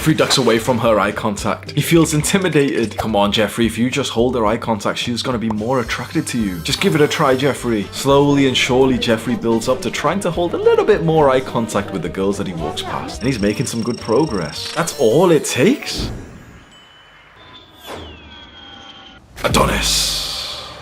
Jeffrey ducks away from her eye contact. He feels intimidated. Come on, Jeffrey, if you just hold her eye contact, she's gonna be more attracted to you. Just give it a try, Jeffrey. Slowly and surely, Jeffrey builds up to trying to hold a little bit more eye contact with the girls that he walks past. And he's making some good progress. That's all it takes. Adonis.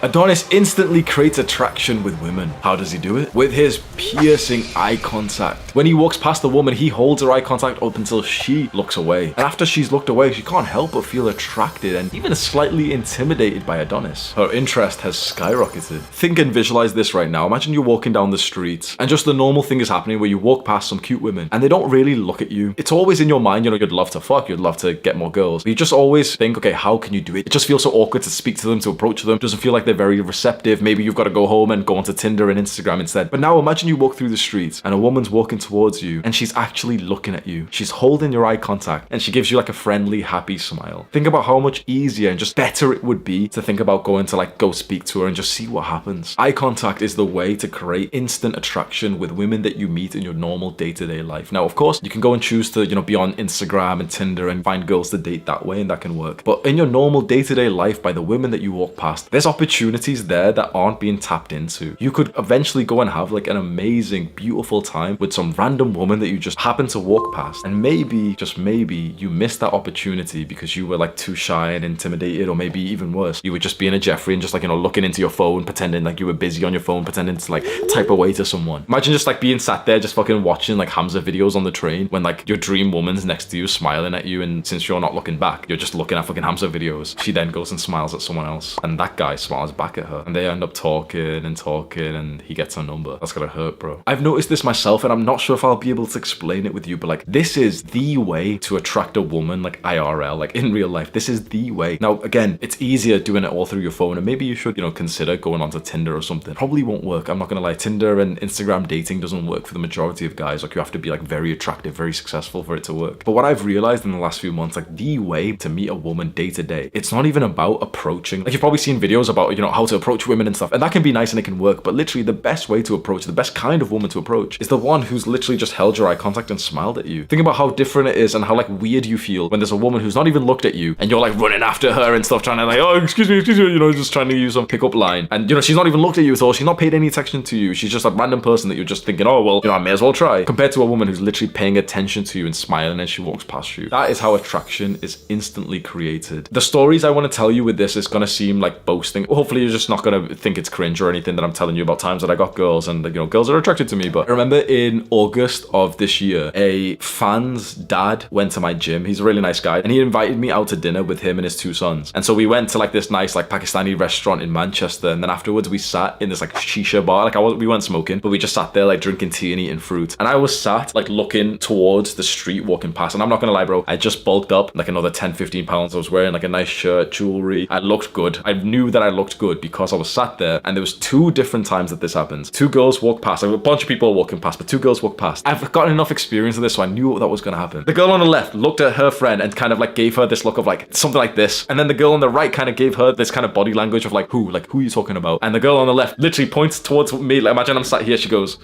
Adonis instantly creates attraction with women. How does he do it? With his piercing eye contact. When he walks past a woman, he holds her eye contact up until she looks away. And after she's looked away, she can't help but feel attracted and even slightly intimidated by Adonis. Her interest has skyrocketed. Think and visualize this right now. Imagine you're walking down the street and just the normal thing is happening where you walk past some cute women and they don't really look at you. It's always in your mind, you know, you'd love to fuck, you'd love to get more girls. But you just always think, okay, how can you do it? It just feels so awkward to speak to them, to approach them. It doesn't feel like they're very receptive. Maybe you've got to go home and go onto Tinder and Instagram instead. But now imagine you walk through the streets and a woman's walking towards you and she's actually looking at you. She's holding your eye contact and she gives you like a friendly, happy smile. Think about how much easier and just better it would be to think about going to like go speak to her and just see what happens. Eye contact is the way to create instant attraction with women that you meet in your normal day-to-day life. Now, of course, you can go and choose to, you know, be on Instagram and Tinder and find girls to date that way, and that can work. But in your normal day-to-day life, by the women that you walk past, there's opportunities there that aren't being tapped into. You could eventually go and have like an amazing, beautiful time with some random woman that you just happen to walk past. And maybe, just maybe, you missed that opportunity because you were like too shy and intimidated, or maybe even worse, you were just being a Jeffrey and just like, you know, looking into your phone, pretending like you were busy on your phone, pretending to like type away to someone. Imagine just like being sat there just fucking watching like Hamza videos on the train when like your dream woman's next to you smiling at you, and since you're not looking back, you're just looking at fucking Hamza videos. She then goes and smiles at someone else and that guy smiles back at her and they end up talking and he gets her number. That's gonna hurt, bro. I've noticed this myself and I'm not sure if I'll be able to explain it with you, but like this is the way to attract a woman like IRL, like in real life. This is the way. Now again, it's easier doing it all through your phone and maybe you should, you know, consider going onto Tinder or something. Probably won't work. I'm not gonna lie. Tinder and Instagram dating doesn't work for the majority of guys. Like you have to be like very attractive, very successful for it to work. But what I've realized in the last few months, like the way to meet a woman day to day, it's not even about approaching. Like you've probably seen videos about, you know, how to approach women and stuff, and that can be nice and it can work, but literally the best way to approach, the best kind of woman to approach is the one who's literally just held your eye contact and smiled at you. Think about how different it is and how like weird you feel when there's a woman who's not even looked at you and you're like running after her and stuff, trying to like, oh, excuse me, you know, just trying to use some pickup line. And you know, she's not even looked at you at all. She's not paid any attention to you. She's just a random person that you're just thinking, oh, well, you know, I may as well try. Compared to a woman who's literally paying attention to you and smiling as she walks past you. That is how attraction is instantly created. The stories I want to tell you with this is going to seem like boasting. Hopefully you're just not going to think it's cringe or anything that I'm telling you about times that I got girls and, you know, girls are attracted to me. But I remember in August of this year, a fan's dad went to my gym. He's a really nice guy and he invited me out to dinner with him and his two sons. And so we went to like this nice like Pakistani restaurant in Manchester, and then afterwards we sat in this like shisha bar. Like we weren't smoking, but we just sat there like drinking tea and eating fruit. And I was sat like looking towards the street walking past, and I'm not gonna lie, bro, I just bulked up like another 10-15 pounds. I was wearing like a nice shirt, jewelry. I looked good. I knew that I looked good because I was sat there, and there was two different times that this happens. Two girls walked past. Like, a bunch of people walking past, but two girls walked past. I've gotten enough experience of this, so I knew that was gonna happen. The girl on the left looked at her friend and kind of like gave her this look of like something like this, and then the girl on the right kind of gave her this kind of body language of like who are you talking about? And the girl on the left literally points towards me. Like, imagine I'm sat here, she goes,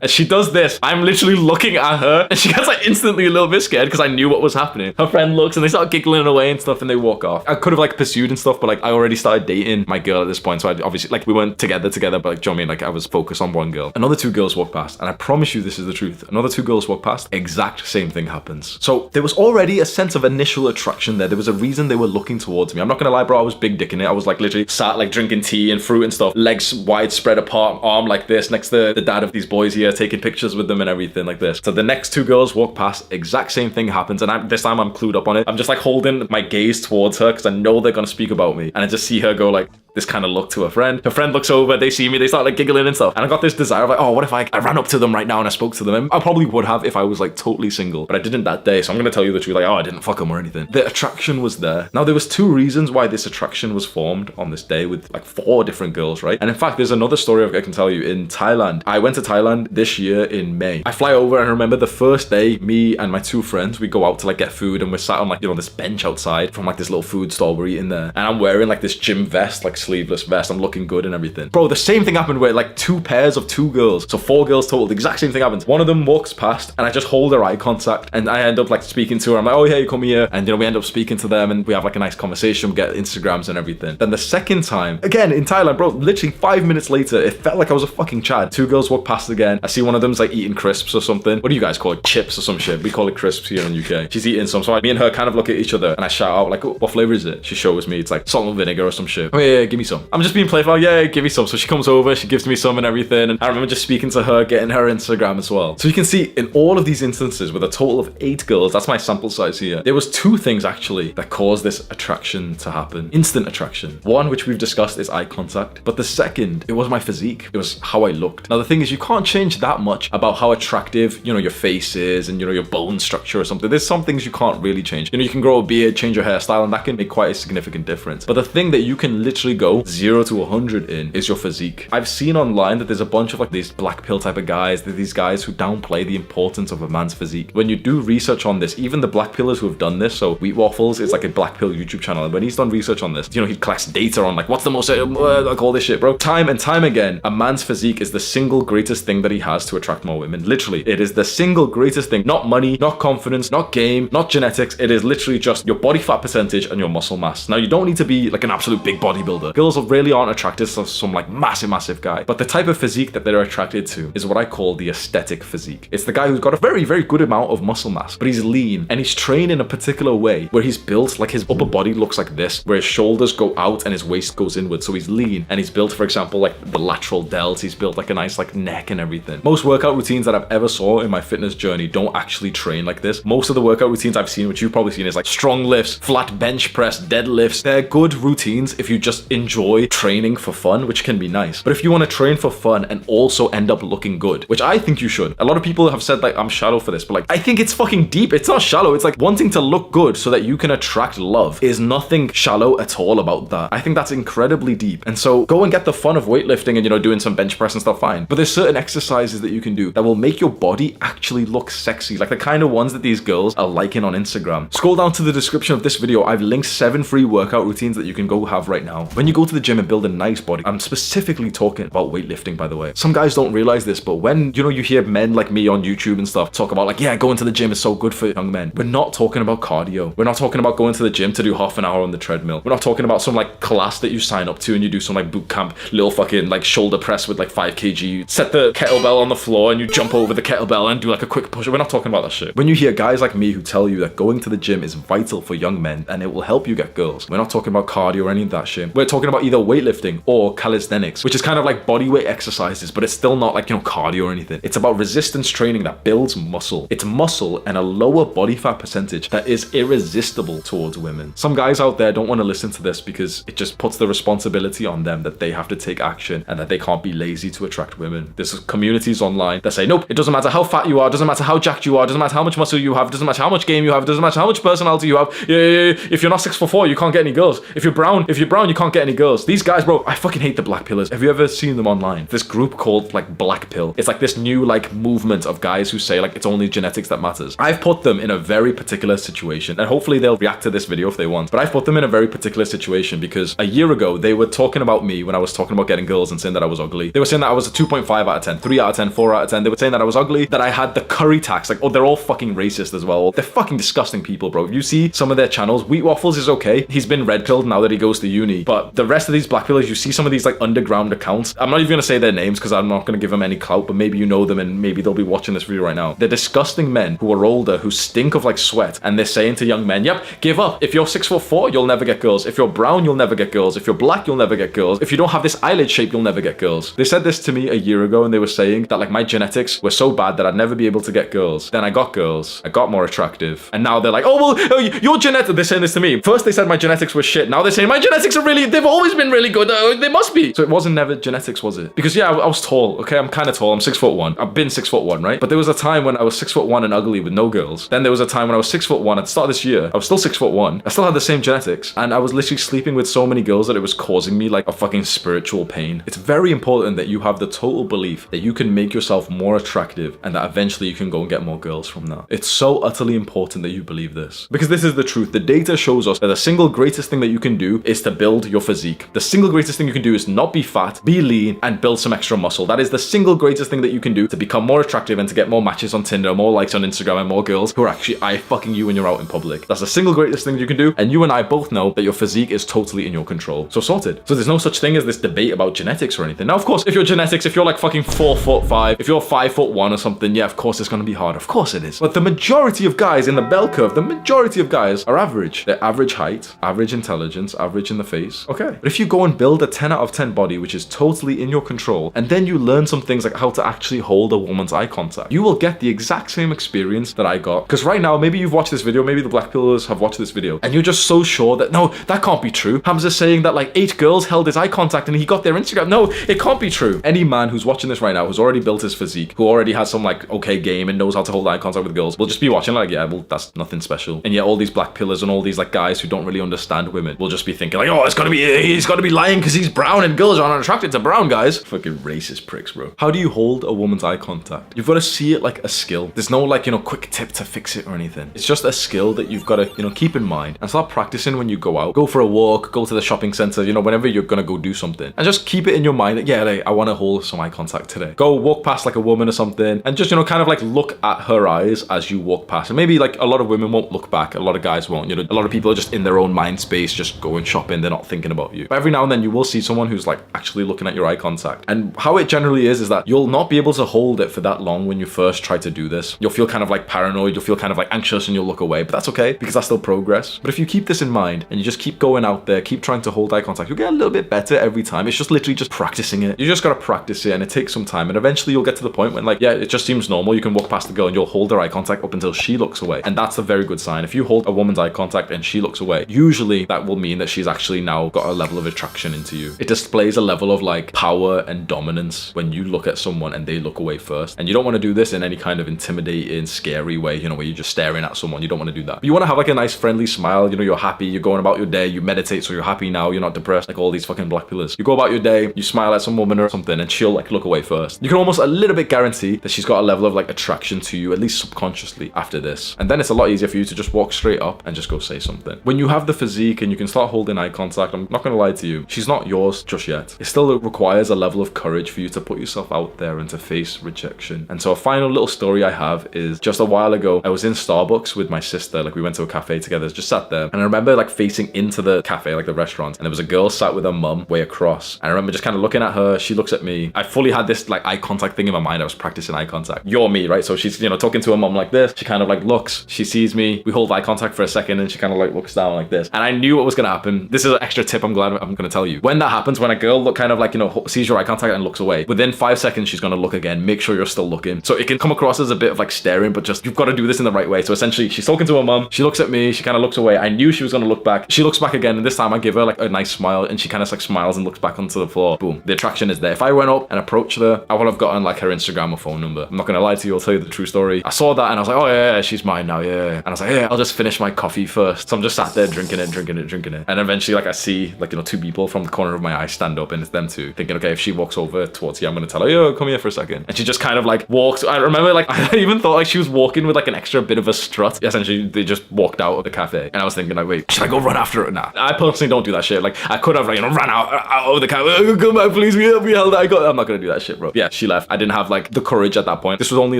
and she does this. I'm literally looking at her and she gets like instantly a little bit scared because I knew what was happening. Her friend looks and they start giggling away and stuff and they walk off. I could have like pursued and stuff, but like I already started dating my girl at this point, so I obviously like we weren't together, but like, do you know what I mean? Like I was focused on one girl. Another two girls walk past, and I promise you this is the truth. Another two girls walk past, exact same thing happens. So there was already a sense of initial attraction there. There was a reason they were looking towards me. I'm not gonna lie, bro, I was big dicking it. I was like literally sat like drinking tea and fruit and stuff, legs wide spread apart, arm like this next to the dad of these boys here, taking pictures with them and everything like this. So the next two girls walk past, exact same thing happens, and this time I'm clued up on it. I'm just like holding my gaze towards her because I know they're gonna speak about me, and I just see her go like this kind of look to her friend. Her friend looks over, they see me, they start like giggling and stuff, and I got this desire of like, oh, what if I ran up to them right now and I spoke to them? And I probably would have if I was like totally single, but I didn't that day, so I'm gonna tell you the truth, like, oh, I didn't fuck them or anything. The attraction was there. Now there was two reasons why this attraction was formed on this day with like 4 different girls, right? And in fact, there's another story I can tell you. In Thailand, I went to Thailand this year in May. I fly over and I remember the first day, me and my 2 friends, we go out to like get food, and we're sat on like, you know, this bench outside from like this little food stall we're eating there, and I'm wearing like this gym vest, like sleeveless vest. I'm looking good and everything. Bro, the same thing happened where like 2 pairs of 2 girls, so 4 girls total, the exact same thing happens. One of them walks past and I just hold her eye contact and I end up like speaking to her. I'm like, oh, hey, come here. And we end up speaking to them and we have like a nice conversation, we get Instagrams and everything. Then the second time, again in Thailand, bro, literally 5 minutes later, it felt like I was a fucking Chad. 2 girls walk past again. I see one of them's like eating crisps or something. What do you guys call it? Chips or some shit. We call it crisps here in the UK. She's eating some. So me and her kind of look at each other and I shout out like, oh, what flavor is it? She shows me it's like salt and vinegar or some shit. Oh yeah, give me some. I'm just being playful. Yeah, give me some. So she comes over, she gives me some and everything. And I remember just speaking to her, getting her Instagram as well. So you can see in all of these instances with a total of 8 girls, that's my sample size here. There was 2 things actually that caused this attraction to happen. Instant attraction. One, which we've discussed, is eye contact. But the second, it was my physique. It was how I looked. Now the thing is, you can't change that much about how attractive, your face is and your bone structure or something. There's some things you can't really change. You can grow a beard, change your hairstyle, and that can make quite a significant difference. But the thing that you can literally go 0 to 100 in is your physique. I've seen online that there's a bunch of like these black pill type of guys, these guys who downplay the importance of a man's physique. When you do research on this, even the black pillars who have done this, so Wheat Waffles is like a black pill YouTube channel, and when he's done research on this, he collects data on like what's the most like all this shit, bro. Time and time again, a man's physique is the single greatest thing that he has to attract more women. Literally, it is the single greatest thing. Not money, not confidence, not game, not genetics. It is literally just your body fat percentage and your muscle mass. Now you don't need to be like an absolute big bodybuilder. Girls really aren't attracted to some like massive guy, but the type of physique that they're attracted to is what I call the aesthetic physique. It's the guy who's got a very good amount of muscle mass, but he's lean and he's trained in a particular way where he's built like his upper body looks like this, where his shoulders go out and his waist goes inward. So he's lean and he's built, for example, like the lateral delts. He's built like a nice like neck and everything. Most workout routines that I've ever saw in my fitness journey don't actually train like this. Most of the workout routines I've seen, which you've probably seen, is like strong lifts, flat bench press, deadlifts. They're good routines if you just enjoy training for fun, which can be nice. But if you want to train for fun and also end up looking good, which I think you should. A lot of people have said like I'm shallow for this, but like I think it's fucking deep. It's not shallow. It's like wanting to look good so that you can attract love is nothing shallow at all about that. I think that's incredibly deep. And so go and get the fun of weightlifting and doing some bench press and stuff, fine. But there's certain exercises that you can do that will make your body actually look sexy, like the kind of ones that these girls are liking on Instagram. Scroll down to the description of this video. I've linked 7 free workout routines that you can go have right now. When you go to the gym and build a nice body, I'm specifically talking about weightlifting, by the way. Some guys don't realize this, but when you hear men like me on YouTube and stuff talk about like, yeah, going to the gym is so good for young men. We're not talking about cardio. We're not talking about going to the gym to do half an hour on the treadmill. We're not talking about some like class that you sign up to and you do some like boot camp little fucking like shoulder press with like 5 kg. You set the kettlebell on the floor and you jump over the kettlebell and do like a quick push. We're not talking about that shit. When you hear guys like me who tell you that going to the gym is vital for young men and it will help you get girls, we're not talking about cardio or any of that shit. We're talking about either weightlifting or calisthenics, which is kind of like bodyweight exercises, but it's still not like cardio or anything. It's about resistance training that builds muscle. It's muscle and a lower body fat percentage that is irresistible towards women. Some guys out there don't want to listen to this because it just puts the responsibility on them that they have to take action and that they can't be lazy to attract women. There's communities online that say, nope, it doesn't matter how fat you are, doesn't matter how jacked you are, doesn't matter how much muscle you have, doesn't matter how much game you have, doesn't matter how much personality you have. If you're not 6'4", you can't get any girls. If you're brown, you can't get any girls. These guys, bro, I fucking hate the black pillars. Have you ever seen them online? This group called like Black Pill. It's like this new like movement of guys who say like it's only genetics that matters. I've put them in a very particular situation, and hopefully they'll react to this video if they want. But I've put them in a very particular situation because a year ago they were talking about me when I was talking about getting girls and saying that I was ugly. They were saying that I was a 2.5 out of 10, 3 out of 10, 4 out of 10. They were saying that I was ugly, that I had the curry tax. Like, oh, they're all fucking racist as well. They're fucking disgusting people, bro. If you see some of their channels, Wheat Waffles is okay. He's been red pilled now that he goes to uni. But the rest of these black pillars, you see some of these like underground accounts. I'm not even gonna say their names because I'm not gonna give them any clout, but maybe you know them and maybe they'll be watching this video right now. They're disgusting men who are older, who stink of like sweat, and they're saying to young men, yep, give up. If you're 6'4", you'll never get girls. If you're brown, you'll never get girls. If you're black, you'll never get girls. If you don't have this eyelid shape, you'll never get girls. They said this to me a year ago and they were saying that like my genetics were so bad that I'd never be able to get girls. Then I got girls. I got more attractive. And now they're like, oh, well, your genetics, they're saying this to me. First they said my genetics were shit. Now they're saying my genetics are really, they've always been really good. They must be. So it wasn't never genetics, was it? Because yeah, I was tall. Okay, I'm kind of tall. I'm 6'1". I've been 6'1", right? But there was a time when I was 6'1" and ugly with no girls. Then there was a time when I was 6'1" at the start of this year. I was still 6'1". I still had the same genetics. And I was literally sleeping with so many girls that it was causing me like a fucking spiritual pain. It's very important that you have the total belief that you can make yourself more attractive and that eventually you can go and get more girls from that. It's so utterly important that you believe this. Because this is the truth. The data shows us that the single greatest thing that you can do is to build your physique. physique. The single greatest thing you can do is not be fat, be lean, and build some extra muscle. That is the single greatest thing that you can do to become more attractive and to get more matches on Tinder, more likes on Instagram, and more girls who are actually eye-fucking you when you're out in public. That's the single greatest thing you can do, and you and I both know that your physique is totally in your control. So sorted. So there's no such thing as this debate about genetics or anything. Now, of course, if you're genetics, if you're like fucking 4'5", if you're 5'1" or something, yeah, of course it's gonna be hard. Of course it is. But the majority of guys in the bell curve, the majority of guys are average. They're average height, average intelligence, average in the face. Okay. But if you go and build a 10 out of 10 body, which is totally in your control, and then you learn some things like how to actually hold a woman's eye contact, you will get the exact same experience that I got. Because right now, maybe you've watched this video, maybe the black pillars have watched this video, and you're just so sure that, no, that can't be true. Hamza's saying that like 8 girls held his eye contact and he got their Instagram. No, it can't be true. Any man who's watching this right now, who's already built his physique, who already has some like okay game and knows how to hold eye contact with girls, will just be watching like, yeah, well, that's nothing special. And yet all these black pillars and all these like guys who don't really understand women will just be thinking like, oh, he's got to be lying because he's brown and girls aren't attracted to brown guys. Fucking racist pricks, bro. How do you hold a woman's eye contact? You've got to see it like a skill. There's no like, quick tip to fix it or anything. It's just a skill that you've got to, keep in mind and start practicing when you go out. Go for a walk, go to the shopping center, whenever you're going to go do something. And just keep it in your mind that, yeah, like, I want to hold some eye contact today. Go walk past like a woman or something and just, kind of like look at her eyes as you walk past. And maybe like a lot of women won't look back. A lot of guys won't. A lot of people are just in their own mind space, just going shopping. They're not thinking about you. But every now and then you will see someone who's like actually looking at your eye contact. And how it generally is that you'll not be able to hold it for that long when you first try to do this. You'll feel kind of like paranoid. You'll feel kind of like anxious and you'll look away. But that's okay because that's still progress. But if you keep this in mind and you just keep going out there, keep trying to hold eye contact, you'll get a little bit better every time. It's just literally just practicing it. You just got to practice it and it takes some time. And eventually you'll get to the point when like, yeah, it just seems normal. You can walk past the girl and you'll hold her eye contact up until she looks away. And that's a very good sign. If you hold a woman's eye contact and she looks away, usually that will mean that she's actually now got a level of attraction into you. It displays a level of like power and dominance when you look at someone and they look away first. And you don't want to do this in any kind of intimidating, scary way, where you're just staring at someone. You don't want to do that. But you want to have like a nice friendly smile. You're happy. You're going about your day. You meditate so you're happy now. You're not depressed like all these fucking black pillars. You go about your day, you smile at some woman or something and she'll like look away first. You can almost a little bit guarantee that she's got a level of like attraction to you, at least subconsciously after this. And then it's a lot easier for you to just walk straight up and just go say something. When you have the physique and you can start holding eye contact, I'm not going to lie to you, she's not yours just yet. It still requires a level of courage for you to put yourself out there and to face rejection. And so a final little story I have is just a while ago, I was in Starbucks with my sister. Like we went to a cafe together, just sat there. And I remember like facing into the cafe, like the restaurant. And there was a girl sat with her mum way across. And I remember just kind of looking at her. She looks at me. I fully had this like eye contact thing in my mind. I was practicing eye contact. You're me, right? So she's, talking to her mum like this. She kind of like looks, she sees me. We hold eye contact for a second and she kind of like looks down like this. And I knew what was going to happen. This is an extra tip I'm glad I'm going to tell you. When that happens, when a girl look kind of like, sees your eye contact and looks away, within 5 seconds, she's going to look again. Make sure you're still looking. So it can come across as a bit of like staring, but just, you've got to do this in the right way. So essentially she's talking to her mum. She looks at me. She kind of looks away. I knew she was going to look back. She looks back again. And this time I give her like a nice smile and she kind of like smiles and looks back onto the floor. Boom. The attraction is there. If I went up and approached her, I would have gotten like her Instagram or phone number. I'm not going to lie to you. I'll tell you the true story. I saw that and I was like, oh yeah, she's mine now. Yeah. And I was like, yeah, I'll just finish my coffee first. So I'm just sat there drinking it. And eventually like I see like, 2 people from the corner of my eye stand up and it's them two thinking, okay, if she walks over towards you, I'm going to tell her, yo, come here for a second. And she just kind of like walks. I remember like, I even thought like she was walking with like an extra bit of a strut. Essentially, they just walked out of the cafe. And I was thinking like, wait, should I go run after her? Nah. I personally don't do that shit. Like I could have like, ran out of the cafe. Come back, please. We held. I'm not going to do that shit, bro. Yeah, she left. I didn't have like the courage at that point. This was only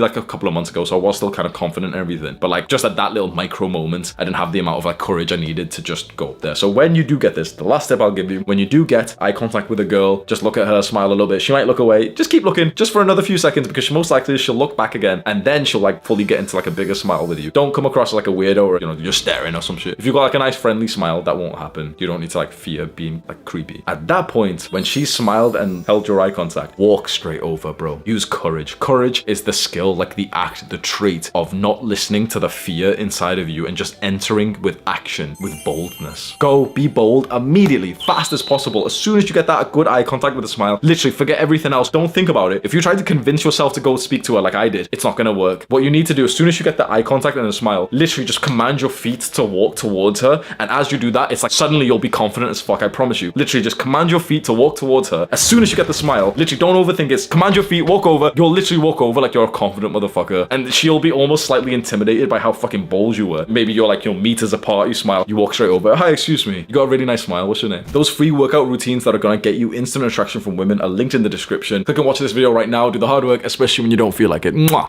like a couple of months ago. So I was still kind of confident and everything. But like just at that little micro moment, I didn't have the amount of like courage I needed to just go up there. So when you do get this, the last tip I'll give you, when you do get eye contact with a girl, just look at her, smile a little bit. She might look away. Just keep looking just for another few seconds because most likely she'll look back again and then she'll like fully get into like a bigger smile with you. Don't come across like a weirdo or, you're staring or some shit. If you've got like a nice friendly smile, that won't happen. You don't need to like fear being like creepy. At that point, when she smiled and held your eye contact, walk straight over, bro. Use courage. Courage is the skill, like the act, the trait of not listening to the fear inside of you and just entering with action, with boldness. Go, be bold immediately, fast as possible. As soon as you get that good eye contact with a smile, literally forget everything else. Don't think about it. If you try to convince yourself to go speak to her like I did, it's not gonna work. What you need to do, as soon as you get the eye contact and a smile, literally just command your feet to walk towards her. And as you do that, it's like suddenly you'll be confident as fuck, I promise you. Literally just command your feet to walk towards her. As soon as you get the smile, literally don't overthink it. Command your feet, walk over. You'll literally walk over like you're a confident motherfucker. And she'll be almost slightly intimidated by how fucking bold you were. Maybe you're like, meters apart, you smile, you walk straight over. Hi, excuse me. You got a really nice smile. What's unfortunate. Those free workout routines that are gonna get you instant attraction from women are linked in the description. Click and watch this video right now. Do the hard work, especially when you don't feel like it. Mwah.